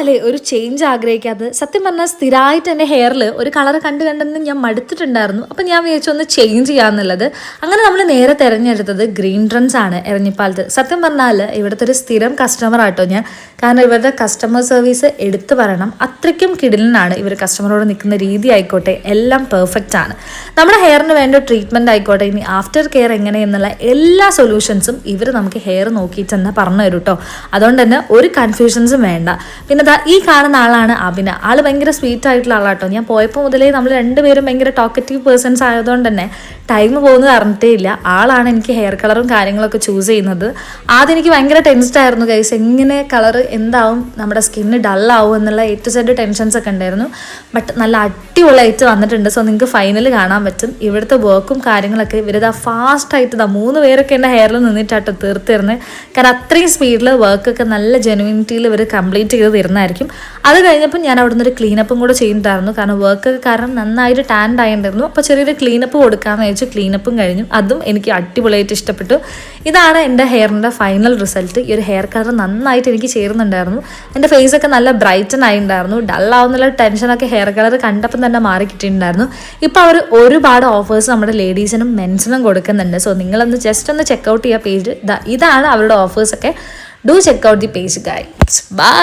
ആരാലേ ഒരു ചേഞ്ച് ആഗ്രഹിക്കാത്തത്? സത്യം പറഞ്ഞാൽ സ്ഥിരമായിട്ട് എൻ്റെ ഹെയറിൽ ഒരു കളർ കണ്ടെന്ന് ഞാൻ മടുത്തിട്ടുണ്ടായിരുന്നു. അപ്പം ഞാൻ വിചാരിച്ചൊന്ന് ചേഞ്ച് ചെയ്യാന്നുള്ളത്. അങ്ങനെ നമ്മൾ നേരെ തിരഞ്ഞെടുത്തത് ഗ്രീൻ ട്രെൻഡ്സ് ആണ് എരഞ്ഞിപ്പാലത്ത്. സത്യം പറഞ്ഞാൽ ഇവിടുത്തെ ഒരു സ്ഥിരം കസ്റ്റമർ ആട്ടോ ഞാൻ. കാരണം ഇവരുടെ കസ്റ്റമർ സർവീസ് എടുത്തു പറയണം, അത്രയ്ക്കും കിടിലനാണ്. ഇവർ കസ്റ്റമറോട് നിൽക്കുന്ന രീതി ആയിക്കോട്ടെ എല്ലാം പെർഫെക്റ്റ് ആണ്. നമ്മുടെ ഹെയറിന് വേണ്ട ട്രീറ്റ്മെൻറ്റ് ആയിക്കോട്ടെ, ഇനി ആഫ്റ്റർ കെയർ എങ്ങനെയെന്നുള്ള എല്ലാ സൊല്യൂഷൻസും ഇവർ നമുക്ക് ഹെയർ നോക്കിയിട്ട് തന്നെ പറഞ്ഞു തരും കേട്ടോ. അതുകൊണ്ട് തന്നെ ഒരു കൺഫ്യൂഷൻസും വേണ്ട. പിന്നെ ഈ കാണുന്ന ആളാണ് അഭിന. ആള് ഭയങ്കര സ്വീറ്റ് ആയിട്ടുള്ള ആളാട്ടോ. ഞാൻ പോയപ്പോൾ മുതലേ നമ്മൾ രണ്ടുപേരും ഭയങ്കര ടോക്കറ്റീവ് പേഴ്സൺസ് ആയതുകൊണ്ട് തന്നെ ടൈം പോകുന്നത് അറിഞ്ഞിട്ടേ ഇല്ല. ആളാണ് എനിക്ക് ഹെയർ കളറും കാര്യങ്ങളൊക്കെ ചൂസ് ചെയ്യുന്നത്. ആദ്യം എനിക്ക് ഭയങ്കര ടെൻസ്ഡ് ആയിരുന്നു ഗൈസ്, എങ്ങനെ കളർ എന്താവും, നമ്മുടെ സ്കിന്ന് ഡള്ളാവും എന്നുള്ള A to Z ടെൻഷൻസ് ഒക്കെ ഉണ്ടായിരുന്നു. ബട്ട് നല്ല അടിപൊളിയായിട്ട് വന്നിട്ടുണ്ട്. സോ നിങ്ങൾക്ക് ഫൈനൽ കാണാൻ പറ്റും ഇവിടുത്തെ വർക്കും കാര്യങ്ങളൊക്കെ. ഇവരിതാ ഫാസ്റ്റായിട്ട് 3 പേരൊക്കെ എൻ്റെ ഹെയറിൽ നിന്നിട്ടാട്ടോ തീർത്തിരുന്നത്. കാരണം അത്രയും സ്പീഡിൽ വർക്കൊക്കെ നല്ല ജെനുവിനിറ്റിയിൽ ഇവർ കംപ്ലീറ്റ് ചെയ്ത് തരുന്നതായിരിക്കും. അത് കഴിഞ്ഞപ്പോൾ ഞാൻ അവിടെ നിന്നൊരു ക്ലീനപ്പും കൂടെ ചെയ്യുന്നുണ്ടായിരുന്നു. കാരണം വർക്ക് കാരണം നന്നായിട്ട് ടാൻഡ് ആയിട്ടുണ്ടായിരുന്നു. അപ്പോൾ ചെറിയൊരു ക്ലീനപ്പ് കൊടുക്കാമെന്ന് വെച്ച് ക്ലീനപ്പും കഴിഞ്ഞു. അതും എനിക്ക് അടിപൊളിയായിട്ട് ഇഷ്ടപ്പെട്ടു. ഇതാണ് എൻ്റെ ഹെയറിൻ്റെ ഫൈനൽ റിസൾട്ട്. ഈ ഒരു ഹെയർ കളർ നന്നായിട്ട് എനിക്ക് ചേരുന്നുണ്ടായിരുന്നു. എൻ്റെ ഫേസൊക്കെ നല്ല ബ്രൈറ്റൻ ആയിട്ടുണ്ടായിരുന്നു. ഡള്ളാവുന്നുള്ള ടെൻഷനൊക്കെ ഹെയർ കളർ കണ്ടപ്പം തന്നെ മാറി കിട്ടിയിട്ടുണ്ടായിരുന്നു. ഇപ്പോൾ അവർ ഒരുപാട് ഓഫേഴ്സ് നമ്മുടെ ലേഡീസിനും മെൻസിനും കൊടുക്കുന്നുണ്ട്. സോ നിങ്ങളൊന്ന് ജസ്റ്റ് ഒന്ന് ചെക്കൗട്ട് ചെയ്യുക പേജ്. ഇതാണ് അവരുടെ ഓഫേഴ്സൊക്കെ. Do check out the page guys. By.